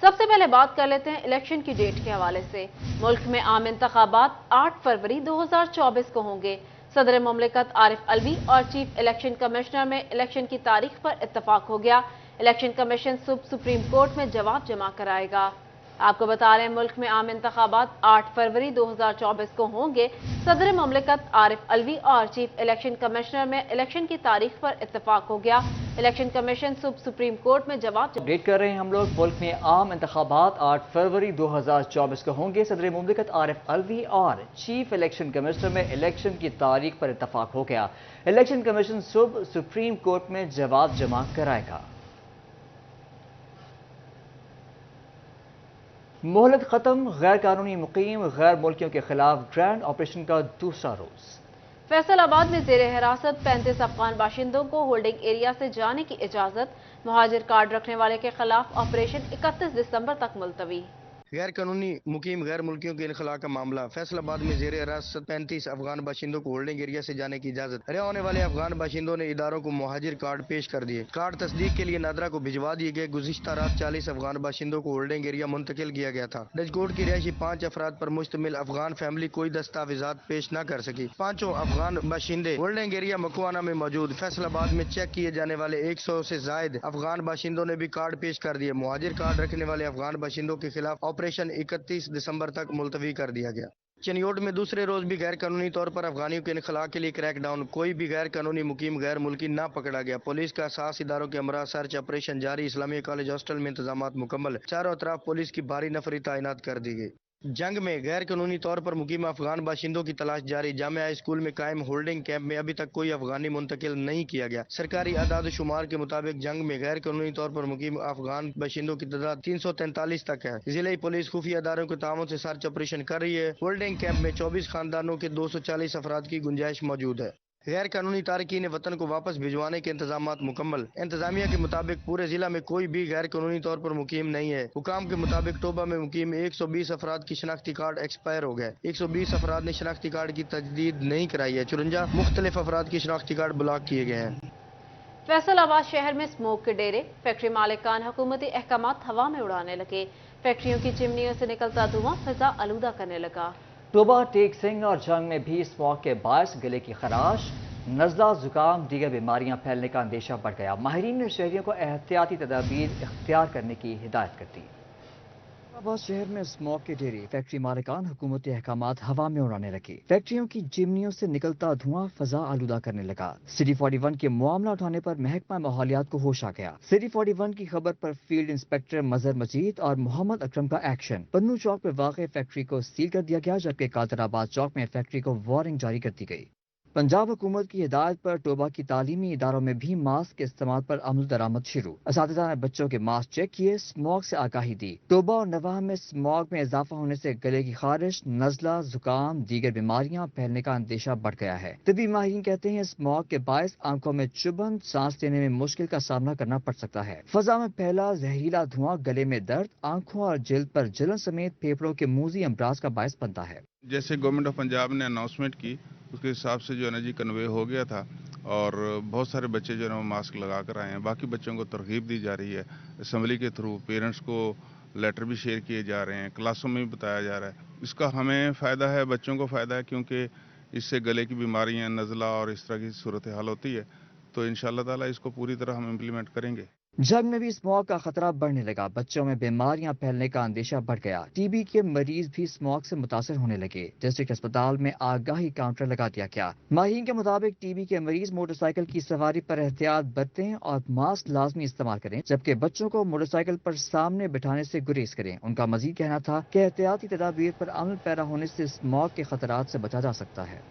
सबसे पहले बात कर लेते हैं इलेक्शन की डेट के हवाले से। मुल्क में आम इंतखाबात 8 फरवरी 2024 को होंगे। सदर मुमलिकत आरिफ अलवी और चीफ इलेक्शन कमिश्नर में इलेक्शन की तारीख पर इत्तफाक हो गया। इलेक्शन कमीशन सुप्रीम कोर्ट में जवाब जमा कराएगा। आपको बता रहे हैं, मुल्क में आम इंतखाबात 8 फरवरी 2024 को होंगे। सदर मुमलिकत आरिफ अलवी और चीफ इलेक्शन कमिश्नर में इलेक्शन की तारीख पर इत्तफाक हो गया। इलेक्शन कमीशन सुप्रीम कोर्ट में जवाब अपडेट कर रहे हैं हम लोग। मुल्क में आम इंतखाबात 8 फरवरी 2024 को होंगे। सदर मुमलिकत आरिफ अलवी और चीफ इलेक्शन कमिश्नर में इलेक्शन की तारीख पर इत्तफाक हो गया। इलेक्शन कमीशन सुप्रीम कोर्ट में जवाब जमा कराएगा। मोहलत खत्म, गैर कानूनी मुकीम गैर मुल्कियों के खिलाफ ग्रैंड ऑपरेशन का दूसरा रोज। फैसलाबाद में जेर हिरासत 35 अफगान बाशिंदों को होल्डिंग एरिया से जाने की इजाजत। मुहाजिर कार्ड रखने वाले के खिलाफ ऑपरेशन 31 दिसंबर तक मुलतवी। गैर कानूनी मुकीम गैर मुल्कियों के इनखला का मामला। फैसलाबाद में जेर हिरासत 35 अफगान बाशिंदों को होल्डिंग एरिया से जाने की इजाजत। रिहा होने वाले अफगान बाशिंदों ने इदारों को मुहाजिर कार्ड पेश कर दिए। कार्ड तस्दीक के लिए नादरा को भिजवा दिए गए। गुज़िश्ता रात 40 अफगान बाशिंदों को होल्डिंग एरिया मुंतकिल किया गया था। डचकोट की रिहायशी 5 अफराद पर मुश्तमिल अफगान फैमिली कोई दस्तावेजात पेश न कर सकी। पांचों अफगान बाशिंदे होल्डिंग एरिया मकवाना में मौजूद। फैसलाबाद में चेक किए जाने वाले 100 से जायद अफगान बाशिंदों ने भी कार्ड पेश कर दिए। मुहाजिर कार्ड रखने वाले अफगान बाशिंदों के खिलाफ ऑपरेशन 31 दिसंबर तक मुलतवी कर दिया गया। चनियोट में दूसरे रोज भी गैर कानूनी तौर पर अफगानियों के इनखला के लिए क्रैक डाउन। कोई भी गैर कानूनी मुकीम गैर मुल्की ना पकड़ा गया। पुलिस का 7 इदारों के हमरा सर्च ऑपरेशन जारी। इस्लामिया कॉलेज हॉस्टल में इंतजामात मुकम्मल। चारों तरफ पुलिस की भारी नफरी तैनात कर दी गई। जंग में गैर कानूनी तौर पर मुकीम अफगान बाशिंदों की तलाश जारी। जामिया हाई स्कूल में कायम होल्डिंग कैंप में अभी तक कोई अफगानी मुंतकिल नहीं किया गया। सरकारी आदाद शुमार के मुताबिक जंग में गैर कानूनी तौर पर मुकीम अफगान बाशिंदों की तादाद 343 तक है। जिले पुलिस खुफिया अदारों के ताउन से सर्च ऑपरेशन कर रही है। होल्डिंग कैंप में 24 खानदानों के 240 अफराद की गुंजाइश मौजूद है। गैर कानूनी तारकीन वतन को वापस भिजवाने के इंतजामात मुकम्मल। इंतजामिया के मुताबिक पूरे जिला में कोई भी गैर कानूनी तौर पर मुकीम नहीं है। हुकाम के मुताबिक टोबा में मुकीम 120 अफराद की शनाख्ती कार्ड एक्सपायर हो गए। 120 अफराद ने शनाख्ती कार्ड की तजदीद नहीं कराई है। 54 मुख्तलिफ अफराद की शनाख्ती कार्ड ब्लॉक किए गए हैं। फैसलाबाद शहर में स्मोक के डेरे। फैक्ट्री मालिकान हुकूमती अहकामात हवा में उड़ाने लगे। फैक्ट्रियों की चिमनियों से निकलता धुआं फिजा आलूदा करने लगा। टोबा, टेक सिंह और जंग में भी स्मॉग के बायस गले की खराश, नज़ला, जुकाम, दीगर बीमारियां फैलने का अंदेशा बढ़ गया। माहिरीन ने शहरियों को एहतियाती तदाबीर इख्तियार करने की हिदायत कर दी। फैसलाबाद शहर में स्मॉग के डेरे। फैक्ट्री मालिकान हुकूमती अहकामात हवा में उड़ाने लगे। फैक्ट्रियों की चिमनियों से निकलता धुआं फजा आलूदा करने लगा। सिटी 41 के मामला उठाने पर महकमा माहौलियात को होश आ गया। सिटी 41 की खबर पर फील्ड इंस्पेक्टर मजहर मजीद और मोहम्मद अकरम का एक्शन। पन्नू चौक पर वाक़ फैक्ट्री को सील कर दिया गया, जबकि कादराबाद चौक में फैक्ट्री को वार्निंग जारी कर दी गई। पंजाब हुकूमत की हिदायत पर टोबा की तालीमी इदारों में भी मास्क के इस्तेमाल पर अमल दरामद शुरू। असातिज़ा ने बच्चों के मास्क चेक किए, स्मॉग से आगाही दी। टोबा और नवाह में स्मॉग में इजाफा होने से गले की खारिश, नज़ला, जुकाम, दीगर बीमारियां फैलने का अंदेशा बढ़ गया है। तबी माहिरीन कहते हैं स्मॉग के बायस आंखों में चुभन, सांस लेने में मुश्किल का सामना करना पड़ सकता है। फजा में फैला जहरीला धुआं गले में दर्द, आंखों और जिल्द पर जलन समेत फेफड़ों के मूजी अमराज का बायस बनता है। जैसे गवर्नमेंट ऑफ पंजाब ने अनाउंसमेंट की, उसके हिसाब से जो एनर्जी कन्वे हो गया था और बहुत सारे बच्चे जो है वो मास्क लगा कर आए हैं। बाकी बच्चों को तरगीब दी जा रही है असम्बली के थ्रू। पेरेंट्स को लेटर भी शेयर किए जा रहे हैं, क्लासों में भी बताया जा रहा है। इसका हमें फ़ायदा है, बच्चों को फ़ायदा है, क्योंकि इससे गले की बीमारियां, नज़ला और इस तरह की सूरत हाल होती है। तो इंशाअल्लाह ताला इसको पूरी तरह हम इम्प्लीमेंट करेंगे। जंग में भी स्मॉग का खतरा बढ़ने लगा। बच्चों में बीमारियां फैलने का अंदेशा बढ़ गया। टीबी के मरीज भी स्मॉग से मुतासर होने लगे। डिस्ट्रिक्ट अस्पताल में आगाही काउंटर लगा दिया गया। माहिरीन के मुताबिक टीबी के मरीज मोटरसाइकिल की सवारी पर एहतियात बरतें और मास्क लाजमी इस्तेमाल करें, जबकि बच्चों को मोटरसाइकिल पर सामने बिठाने से गुरेज करें। उनका मजीद कहना था कि एहतियाती तदाबीर पर अमल पैरा होने से स्मॉग के खतरात से बचा जा सकता है।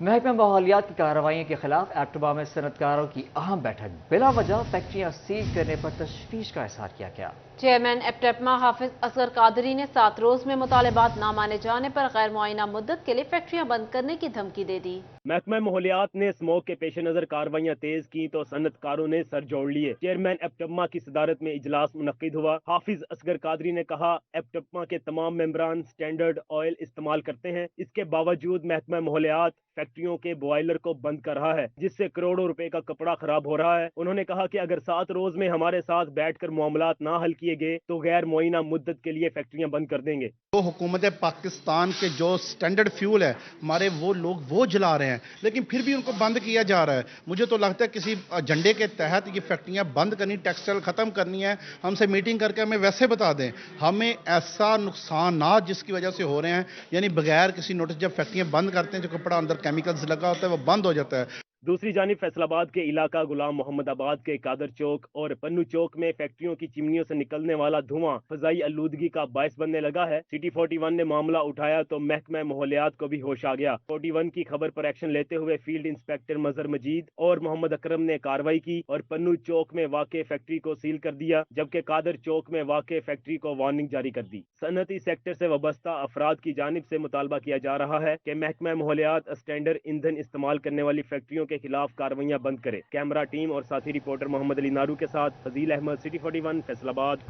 महकमा माहौलियात की कार्रवाई के खिलाफ एप्टोबा में सनतकारों की अहम बैठक। बिला वजह फैक्ट्रियां सील करने पर तशवीश का इजहार किया गया। चेयरमैन एप्टमा हाफिज असगर कादरी ने 7 रोज में मुतालबात ना माने जाने पर गैर मुआयना मुद्दत के लिए फैक्ट्रियां बंद करने की धमकी दे दी। महकमा माहौलियात ने स्मोक के पेश नजर कार्रवाइयां तेज की तो सनतकारों ने सर जोड़ लिए। चेयरमैन एप्टमा की सदारत में इजलास मुनक्किद हुआ। हाफिज असगर कादरी ने कहा, एप्टमा के तमाम मेंबरान स्टैंडर्ड ऑयल इस्तेमाल करते हैं, इसके बावजूद महकमा माहौलियात फैक्ट्रियों के बॉयलर को बंद कर रहा है, जिससे करोड़ों रुपए का कपड़ा खराब हो रहा है। उन्होंने कहा कि अगर 7 रोज में हमारे साथ बैठकर मामलात ना हल किए किए गए तो गैर मुअय्यना मुद्दत के लिए फैक्ट्रियां बंद कर देंगे। तो हुकूमत पाकिस्तान के जो स्टैंडर्ड फ्यूल है हमारे, वो लोग वो जला रहे हैं, लेकिन फिर भी उनको बंद किया जा रहा है। मुझे तो लगता है किसी एजेंडे के तहत ये फैक्ट्रियां बंद करनी, टेक्सटाइल ख़त्म करनी है। हमसे मीटिंग करके हमें वैसे बता दें, हमें ऐसा नुकसानात जिसकी वजह से हो रहे हैं, यानी बगैर किसी नोटिस जब फैक्ट्रियां बंद करते हैं, जो कपड़ा अंदर केमिकल्स लगा होता है वो बंद हो जाता है। दूसरी जानिब फैसलाबाद के इलाका गुलाम मोहम्मदाबाद के कादर चौक और पन्नू चौक में फैक्ट्रियों की चिमनियों से निकलने वाला धुआं फजाई आलूदगी का बायस बनने लगा है। सिटी 41 ने मामला उठाया तो महकमा माहौलियात को भी होश आ गया। 41 की खबर पर एक्शन लेते हुए फील्ड इंस्पेक्टर मजहर मजीद और मोहम्मद अकरम ने कार्रवाई की और पन्नू चौक में वाक़े फैक्ट्री को सील कर दिया, जबकि कादर चौक में वाक़े फैक्ट्री को वार्निंग जारी कर दी। सनअती सेक्टर से वाबस्ता अफराद की जानिब से मुतालबा किया जा रहा है कि महकमा माहौलियात स्टैंडर्ड ईंधन इस्तेमाल करने वाली फैक्ट्रियों के खिलाफ कार्रवाइयां बंद करे। कैमरा टीम और साथी रिपोर्टर मोहम्मद अली नारू के साथ फजील अहमद, सिटी 41 फैसलाबाद।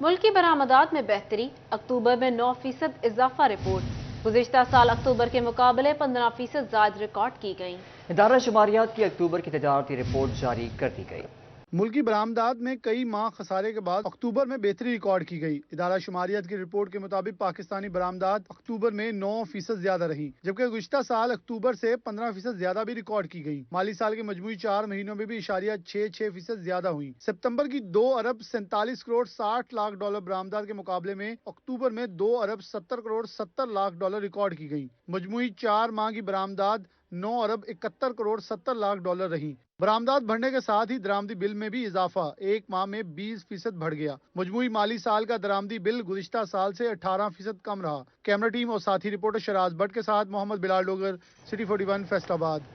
मुल्की बरामदात में बेहतरी, अक्टूबर में 9% इजाफा रिपोर्ट। गुज़िश्ता साल अक्टूबर के मुकाबले 15% ज़ायद रिकॉर्ड की गई। इदारा शुमारियात की अक्टूबर की तजारती रिपोर्ट जारी कर दी गई। मुल्की बरामदात में कई माह खसारे के बाद अक्टूबर में बेहतरी रिकॉर्ड की गई। इदारा शुमारियात की रिपोर्ट के मुताबिक पाकिस्तानी बरामदात अक्टूबर में 9% ज्यादा रही, जबकि गुज़िश्ता साल अक्टूबर से 15% ज्यादा भी रिकॉर्ड की गई। माली साल के मजमूई 4 महीनों में भी इशारिया 6% ज्यादा हुई। सितंबर की 2 अरब 47 करोड़ 60 लाख डॉलर बरामदात के मुकाबले में अक्टूबर में 2 अरब 70 करोड़ 70 लाख डॉलर रिकॉर्ड की गई। मजमूई 4 माह की बरामदात 9 अरब 71 करोड़ 70 लाख डॉलर रही। बरामदात बढ़ने के साथ ही दरामदी बिल में भी इजाफा, एक माह में 20% बढ़ गया। मजमूई माली साल का दरामदी बिल गुज़िश्ता साल से 18% कम रहा। कैमरा टीम और साथी रिपोर्टर शराज भट्ट के साथ Mohammad Bilal Dogar, city 41 Faisalabad.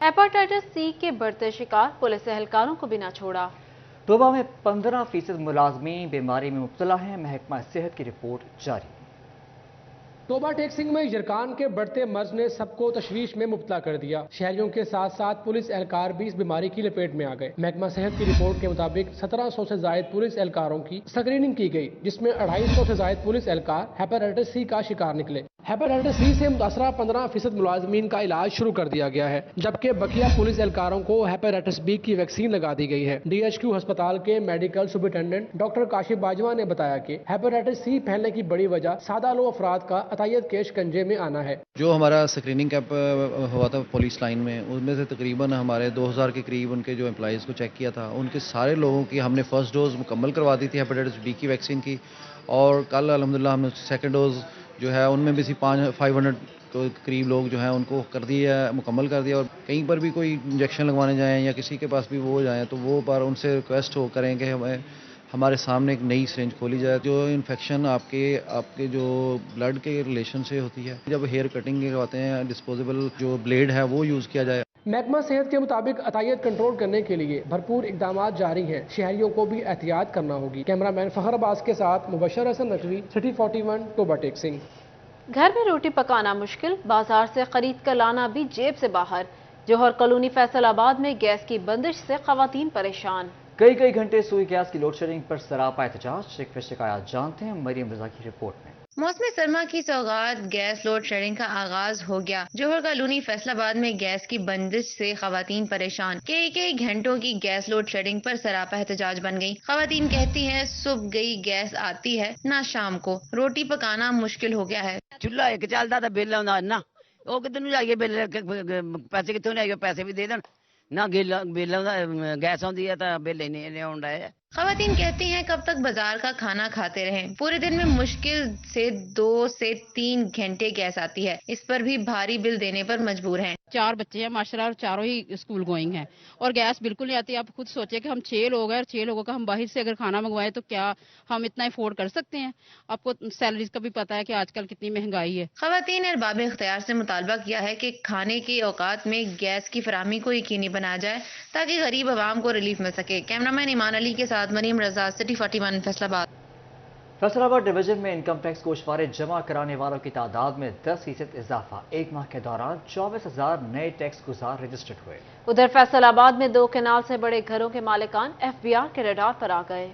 Hepatitis C के बढ़ते शिकार, पुलिस एहलकारों को भी न छोड़ा। तोबा में 15% मुलाजमीन बीमारी में मुब्तला हैं, महकमा सेहत की रिपोर्ट जारी। तोबा टेक्सिंग में यरकान के बढ़ते मर्ज ने सबको तशवीश में मुब्तला कर दिया। शहरियों के साथ साथ पुलिस एहलकार भी इस बीमारी की लपेट में आ गए। महकमा सेहत की रिपोर्ट के मुताबिक 1700 से जायद पुलिस एहलकारों की स्क्रीनिंग की गई, जिसमें 250 से जायद पुलिस एहलकार हेपेटाइटिस सी का शिकार निकले। हेपेटाइटिस सी से मुतासरा 15% मुलाजमीन का इलाज शुरू कर दिया गया है, जबकि बकिया पुलिस एहलकारों को हेपेटाइटिस बी की वैक्सीन लगा दी गई है। DHQ अस्पताल के medical superintendent doctor Kashif Bajwa ने बताया कि हेपेटाइटिस सी फैलने की बड़ी वजह सादा लो अफराद का अतायत के शिकंजे में आना है। जो हमारा स्क्रीनिंग कैंप हुआ था पुलिस लाइन में, उसमें से तकरीबन हमारे 2000 के करीब उनके जो एम्प्लॉइज़ को चेक किया था, उनके सारे लोगों की हमने फर्स्ट डोज मुकम्मल करवा दी थी हेपेटाइटिस बी की वैक्सीन की, और कल अल्हम्दुलिल्लाह हमने सेकंड डोज जो है उनमें भी 500 के करीब लोग जो हैं उनको कर दिया, मुकम्मल कर दिया। और कहीं पर भी कोई इंजेक्शन लगवाने जाएँ या किसी के पास भी वो जाएँ तो वो पर उनसे रिक्वेस्ट हो करें कि हमारे सामने एक नई सिरिंज खोली जाए। जो इन्फेक्शन आपके जो ब्लड के रिलेशन से होती है, जब हेयर कटिंग करवाते हैं डिस्पोजेबल जो ब्लेड है वो यूज़ किया जाए। महकमा सेहत के मुताबिक अतायत कंट्रोल करने के लिए भरपूर इकदाम जारी हैं। शहरियों को भी एहतियात करना होगी। कैमरामैन फखर अब्बास के साथ मुबशर हसन नकवी, सिटी 41 तोबा टेक्सिंग। घर में रोटी पकाना मुश्किल, बाजार से खरीद कर लाना भी जेब से बाहर। जौहर कॉलोनी फैसलाबाद में गैस की बंदिश से खवातीन परेशान। कई घंटे सुई गैस की लोड शेडिंग पर सरापा एहतजाज, शिकायत जानते हैं मरियम रजा की रिपोर्ट में। मौसम सरमा की सौगात गैस लोड शेडिंग का आगाज हो गया। जौहर कॉलोनी फैसलाबाद में गैस की बंदिश से खवातीन परेशान। कई घंटों की गैस लोड शेडिंग पर सरापा एहतजाज बन गई। खवातीन कहती हैं सुबह गई गैस आती है ना शाम को, रोटी पकाना मुश्किल हो गया है। चूल्हा एक चलता था बिल आंदा ना, वो कितने जाइए बिल, पैसे कितों ले पैसे भी दे देन ना, बिल गैस आती है तो बिल नहीं आउंदा है। खवातीन कहती हैं कब तक बाजार का खाना खाते रहें। पूरे दिन में मुश्किल से 2 से 3 घंटे गैस आती है, इस पर भी भारी बिल देने पर मजबूर हैं। 4 बच्चे हैं माशाल्लाह और चारों ही स्कूल गोइंग हैं और गैस बिल्कुल नहीं आती। आप खुद सोचिए कि हम 6 लोग हैं और 6 लोगों का हम बाहर से अगर खाना मंगवाएं तो क्या हम इतना अफोर्ड कर सकते हैं? आपको सैलरीज का भी पता है कि आजकल कितनी महंगाई है। खवातीन अरबाब इख्तियार से मुतालबा किया है कि खाने के औकात में गैस की फराहमी को यकीनी बनाया जाए ताकि गरीब आवाम को रिलीफ मिल सके। कैमरामैन ईमान अली के साथ मरीम रजा, सिटी 41 फैसलाबाद। फैसलाबाद डिवीजन में इनकम टैक्स गोशवारे जमा कराने वालों की तादाद में 10% इजाफा। एक माह के दौरान 24,000 नए टैक्स गुजार रजिस्टर्ड हुए। उधर फैसलाबाद में 2 केनाल से बड़े घरों के मालिकान FBR के रडार पर आ गए।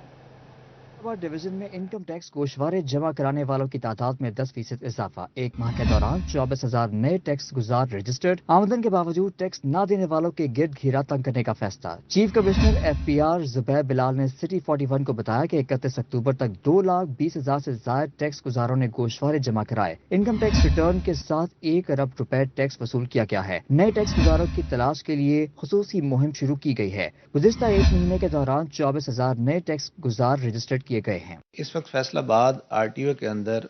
डिवीजन में इनकम टैक्स गोशवारे जमा कराने वालों की तादाद में 10% इजाफा। एक माह के दौरान 24,000 नए टैक्स गुजार रजिस्टर्ड। आमदन के बावजूद टैक्स न देने वालों के गिरद घिरा तंग करने का फैसला। Chief commissioner FPR Zubair Bilal ने सिटी 41 को बताया कि 31 अक्टूबर तक 2,20,000 से ज्यादा टैक्स गुजारों ने गोशवारे जमा कराए। इनकम टैक्स रिटर्न के साथ 1 अरब रुपए टैक्स वसूल किया गया है। नए टैक्स गुजारों की तलाश के लिए खुसूसी मुहिम शुरू की गई है। गुज़िश्ता एक महीने के दौरान 24,000 नए टैक्स गुजार रजिस्टर्ड किए गए हैं। इस वक्त फैसलाबाद RTO के अंदर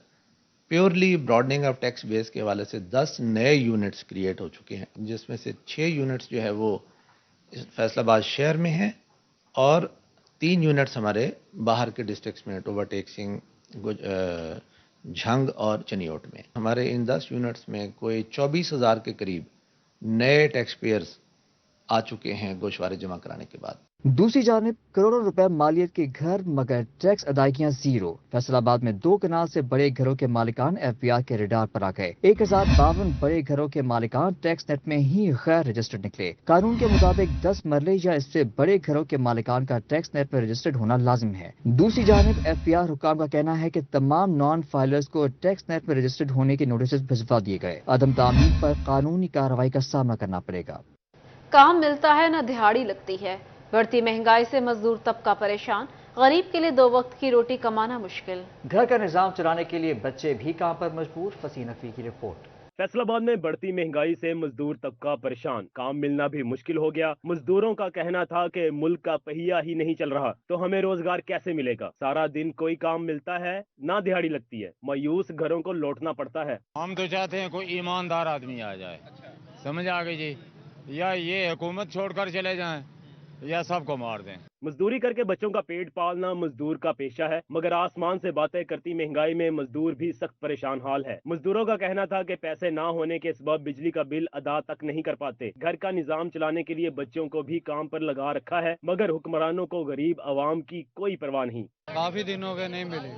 purely broadening of tax base के हवाले से 10 नए यूनिट्स क्रिएट हो चुके हैं, जिसमें से 6 यूनिट्स जो है वो फैसलाबाद शहर में हैं और 3 यूनिट्स हमारे बाहर के डिस्ट्रिक्ट्स में टोबा टेक सिंह, झंग और चनियोट में। हमारे इन 10 यूनिट्स में कोई 24,000 के करीब नए टैक्स पेयर्स आ चुके हैं गोशवारे जमा कराने के बाद। दूसरी जानिब करोड़ों रुपए मालियत के घर मगर टैक्स अदायगियां जीरो। फैसलाबाद में 2 कनाल से बड़े घरों के मालिकान FPR के रेडार पर आ गए। 1052 बड़े घरों के मालिकान टैक्स नेट में ही गैर रजिस्टर्ड निकले। कानून के मुताबिक 10 मरले या इससे बड़े घरों के मालिकान का टैक्स नेट पर रजिस्टर्ड होना लाजिम है। दूसरी जानिब FPR हुकाम का कहना है कि तमाम नॉन फाइलर्स को टैक्स नेट में रजिस्टर्ड होने के नोटिस भिजवा दिए गए। अदम तामील पर कानूनी कार्रवाई का सामना करना पड़ेगा। काम मिलता है न दिहाड़ी लगती है। बढ़ती महंगाई से मजदूर तबका परेशान। गरीब के लिए 2 वक्त की रोटी कमाना मुश्किल। घर का निजाम चलाने के लिए बच्चे भी काम पर मजबूर। फसी नकवी की रिपोर्ट। फैसलाबाद में बढ़ती महंगाई से मजदूर तबका परेशान। काम मिलना भी मुश्किल हो गया। मजदूरों का कहना था कि मुल्क का पहिया ही नहीं चल रहा तो हमें रोजगार कैसे मिलेगा। सारा दिन कोई काम मिलता है ना दिहाड़ी लगती है। मायूस घरों को लौटना पड़ता है। हम तो चाहते हैं कोई ईमानदार आदमी आ जाए। समझ आ गई जी, या ये हुकूमत छोड़कर चले जाएं या सबको मार दें। मजदूरी करके बच्चों का पेट पालना मजदूर का पेशा है, मगर आसमान से बातें करती महंगाई में मजदूर भी सख्त परेशान हाल है। मजदूरों का कहना था कि पैसे ना होने के सबब बिजली का बिल अदा तक नहीं कर पाते। घर का निजाम चलाने के लिए बच्चों को भी काम पर लगा रखा है, मगर हुक्मरानों को गरीब आवाम की कोई परवाह नहीं। काफी दिन हो गए नहीं मिली।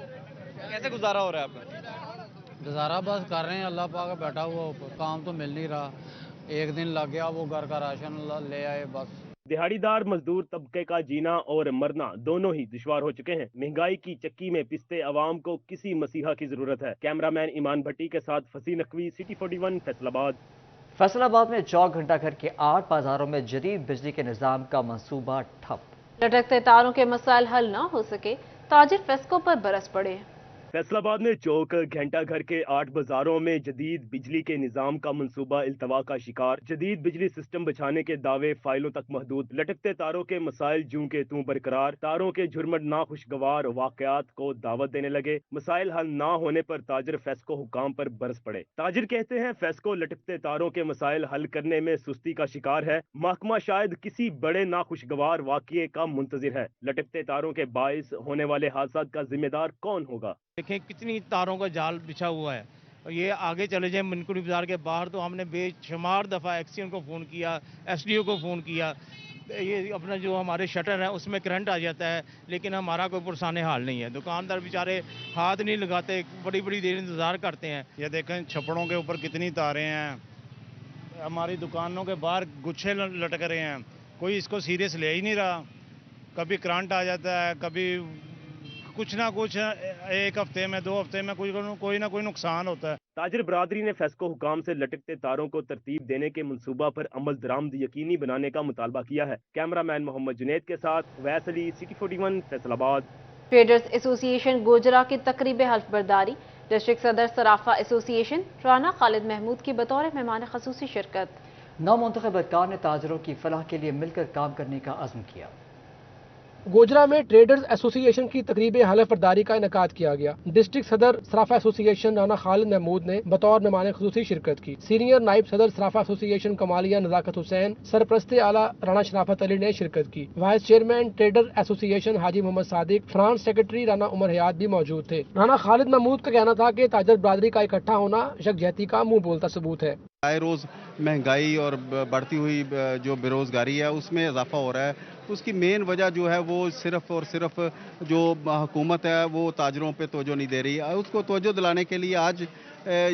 कैसे गुजारा हो रहा है आपका? गुजारा बस कर रहे हैं, अल्लाह पाक बैठा हुआ, काम तो मिल नहीं रहा। एक दिन लग गया, वो घर का राशन ले आए बस। दिहाड़ीदार मजदूर तबके का जीना और मरना दोनों ही दुश्वार हो चुके हैं। महंगाई की चक्की में पिसते अवाम को किसी मसीहा की जरूरत है। कैमरामैन ईमान भट्टी के साथ फसी नकवी, सिटी 41 फैसलाबाद। फैसलाबाद में चौक घंटा घर के 8 बाजारों में जदीद बिजली के निजाम का मंसूबा ठप। लटकते तारों के मसाइल हल न हो सके, ताजिर फेस्को पर बरस पड़े। फैसलाबाद में चौक घंटा घर के 8 बाजारों में जदीद बिजली के निजाम का मंसूबा इल्तवा का शिकार। जदीद बिजली सिस्टम बचाने के दावे फाइलों तक महदूद। लटकते तारों के मसाइल जूं के तूं बरकरार। तारों के झुरमट नाखुशगवार वाकयात को दावत देने लगे। मसाइल हल ना होने पर ताजिर फेस्को हुकाम पर बरस पड़े। ताजिर कहते हैं फेस्को लटकते तारों के मसाइल हल करने में सुस्ती का शिकार है। महकमा शायद किसी बड़े नाखुशगवार वाकये का मुंतजिर है। लटकते तारों के बाइस होने वाले हादसात का जिम्मेदार कौन होगा? देखें कितनी तारों का जाल बिछा हुआ है। ये आगे चले जाए मनकुड़ी बाजार के बाहर तो हमने बेशुमार दफ़ा एक्सीडेंट को फ़ोन किया, SDO को फ़ोन किया। ये अपना जो हमारे शटर है उसमें करंट आ जाता है, लेकिन हमारा कोई पुरसाने हाल नहीं है। दुकानदार बेचारे हाथ नहीं लगाते, बड़ी बड़ी देर इंतज़ार करते हैं। ये देखें छप्पड़ों के ऊपर कितनी तारें हैं, हमारी दुकानों के बाहर गुच्छे लटक रहे हैं। कोई इसको सीरियस ले ही नहीं रहा। कभी करंट आ जाता है, कभी कुछ ना कुछ, एक हफ्ते में 2 हफ्ते में कोई ना कोई नुकसान होता है। ताजिर बरादरी ने फेस्को हुकाम से लटकते तारों को तरतीब देने के मंसूबा पर अमल दरामद यकीनी बनाने का मुतालबा किया है। कैमरामैन मोहम्मद जुनैद के साथ वैस Ali, city 41 Faisalabad. Traders association Gojra की तकरीब हल्फ बर्दारी। डिस्ट्रिक्ट सदर सराफा एसोसिएशन राना खालिद महमूद की बतौर मेहमान खसूसी शिरकत। नौमुंतखब अरकान ने ताजरों की फलाह के लिए मिलकर काम करने का अज़्म किया। गोजरा में ट्रेडर्स एसोसिएशन की तकरीब हल्फ बर्दारी का इनेकाद किया गया। डिस्ट्रिक्ट सदर सराफा एसोसिएशन राना खालिद महमूद ने बतौर मेहमान खसूसी शिरकत की। सीनियर नायब सदर सराफा एसोसिएशन कमालिया नजाकत हुसैन, सरप्रस्ते आला राना शराफत अली ने शिरकत की। वाइस चेयरमैन ट्रेडर एसोसिएशन हाजी मोहम्मद सादिक, फ्रांस सेक्रेटरी राना उमर हयात भी मौजूद थे। राना खालिद महमूद का कहना था कि ताजर बरादरी का इकट्ठा होना यकजहती का मुंह बोलता सबूत है। आए रोज़ महंगाई और बढ़ती हुई जो बेरोज़गारी है उसमें इजाफा हो रहा है। उसकी मेन वजह जो है वो सिर्फ और सिर्फ जो हुकूमत है वो ताजरों पे तवज्जो नहीं दे रही है। उसको तवज्जो दिलाने के लिए आज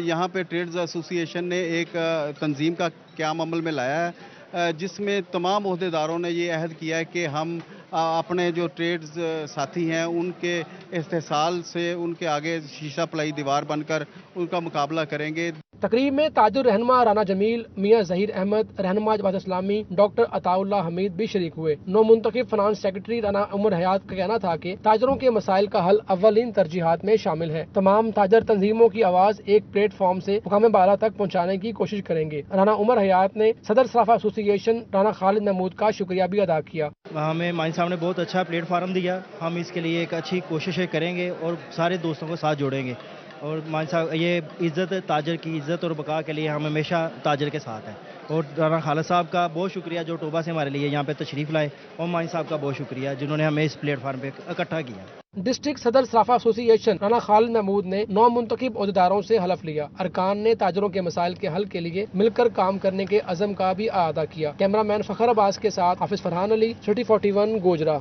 यहाँ पे ट्रेड्स एसोसिएशन ने एक तंजीम का क़याम अमल में लाया है, जिसमें तमाम ओहदेदारों ने ये अहद किया है कि हम अपने जो ट्रेड्स साथी हैं उनके इस्तेसाल से उनके आगे शीशा पलाई दीवार बनकर उनका मुकाबला करेंगे। तकरीब में ताजुर रहनुमा राना जमील, मियां जहीर अहमद, रहनुमा जमात इस्लामी डॉक्टर अताउल्लाह हमीद भी शरीक हुए। नौ मुंतखब फाइनेंस सेक्रेटरी राना उमर हयात का कहना था कि ताजरों के मसाइल का हल अव्वलीन तरजीहात में शामिल है। तमाम ताजर तंजीमों की आवाज एक प्लेटफॉर्म से मुकाम बाला तक पहुँचाने की कोशिश करेंगे। राना उमर हयात ने सदर सराफा एसोसिएशन राना खालिद महमूद का शुक्रिया भी अदा किया। हमें माइन साहब ने बहुत अच्छा प्लेटफार्म दिया, हम इसके लिए एक अच्छी कोशिशें करेंगे और सारे दोस्तों को साथ जोड़ेंगे। और माइन साहब ये इज़्ज़त, ताजर की इज़्ज़त और बका के लिए हम हमेशा ताजर के साथ हैं। और राना खालिद साहब का बहुत शुक्रिया जो टोबा से हमारे लिए यहाँ पे तशरीफ़ लाए, और माइन साहब का बहुत शुक्रिया जिन्होंने हमें इस प्लेटफार्म पे इकट्ठा किया। डिस्ट्रिक्ट सदर सराफा एसोसिएशन राना खालिद महमूद ने 9 मुंतखब ओहदेदारों से हलफ लिया। अरकान ने ताजरों के मसाइल के हल के लिए मिलकर काम करने के अज़म का भी अदा किया। कैमरामैन फ़खर अब्बास के साथ हाफिज फरहान अली, सिटी 41 गोजरा।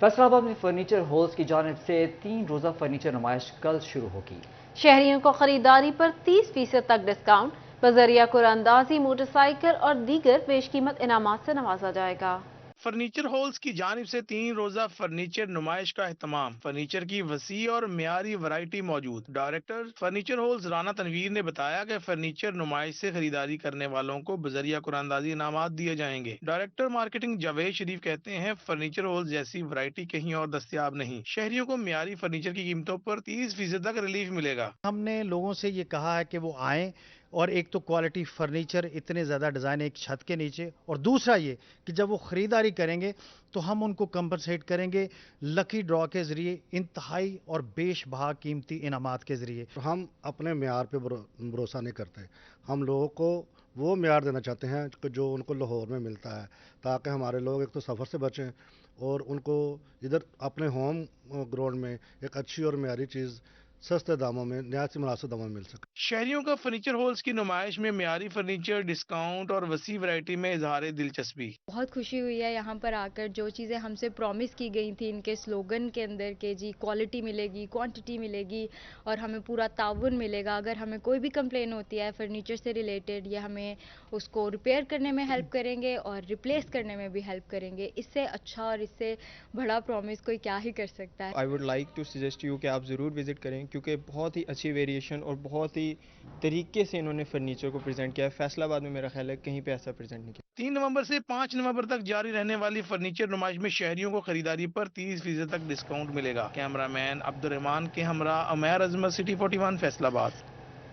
फैसलाबाद में फर्नीचर हॉल्स की जानिब से 3 रोज़ा फर्नीचर नुमाइश कल शुरू होगी। शहरियों को खरीदारी पर 30% तक डिस्काउंट, बजरिया कुरानंदाजी, मोटरसाइकिल और दीगर पेशकीमत इनामात से नवाजा जाएगा। फर्नीचर हॉल्स की जानिब से 3 रोजा फर्नीचर नुमाइश का एहतमाम। फर्नीचर की वसी और मियारी वैरायटी मौजूद। Director furniture halls Rana Tanveer ने बताया कि फर्नीचर नुमाइश से खरीदारी करने वालों को बजरिया कुरानंदाजी इनामात दिए जाएंगे। डायरेक्टर मार्केटिंग जावेद शरीफ कहते हैं, फर्नीचर हॉल्स जैसी वैरायटी कहीं और दस्तयाब नहीं। शहरियों को मियारी फर्नीचर की कीमतों पर 30% तक रिलीफ मिलेगा। हमने लोगों से ये कहा है कि वो आएं और एक तो क्वालिटी फर्नीचर, इतने ज़्यादा डिज़ाइन एक छत के नीचे, और दूसरा ये कि जब वो ख़रीदारी करेंगे तो हम उनको कंपनसेट करेंगे लकी ड्रॉ के ज़रिए, इंतहाई और बेशबहा कीमती इनामात के ज़रिए। हम अपने म्यार पे भरोसा नहीं करते, हम लोगों को वो म्यार देना चाहते हैं जो उनको लाहौर में मिलता है, ताकि हमारे लोग एक तो सफ़र से बचें और उनको इधर अपने होम ग्राउंड में एक अच्छी और म्यारी चीज़ सस्ते दामों में, नहायत से मुनासिब दामों में मिल सके। शहरियों का फर्नीचर हॉल्स की नुमाइश में मियारी फर्नीचर, डिस्काउंट और वसी वैरायटी में इजहार दिलचस्पी। बहुत खुशी हुई है यहाँ पर आकर। जो चीज़ें हमसे प्रॉमिस की गई थी इनके स्लोगन के अंदर के जी क्वालिटी मिलेगी, क्वांटिटी मिलेगी और हमें पूरा ताउन मिलेगा। अगर हमें कोई भी कंप्लेन होती है फर्नीचर से रिलेटेड, ये हमें उसको रिपेयर करने में हेल्प करेंगे और रिप्लेस करने में भी हेल्प करेंगे। इससे अच्छा और इससे बड़ा प्रॉमिस कोई क्या ही कर सकता है। I would like to suggest you कि आप ज़रूर विजिट करें, क्योंकि बहुत ही अच्छी वेरिएशन और बहुत ही तरीके से इन्होंने फर्नीचर को प्रेजेंट किया है। फैसलाबाद में मेरा ख्याल है कहीं पे ऐसा प्रेजेंट नहीं किया। 3 नवंबर से 5 नवंबर तक जारी रहने वाली फर्नीचर नुमाइश में शहरियों को खरीदारी पर 30% तक डिस्काउंट मिलेगा। कैमरामैन अब्दुल रहमान के हमरा उमैर अजमत, सिटी 41 फैसलाबाद।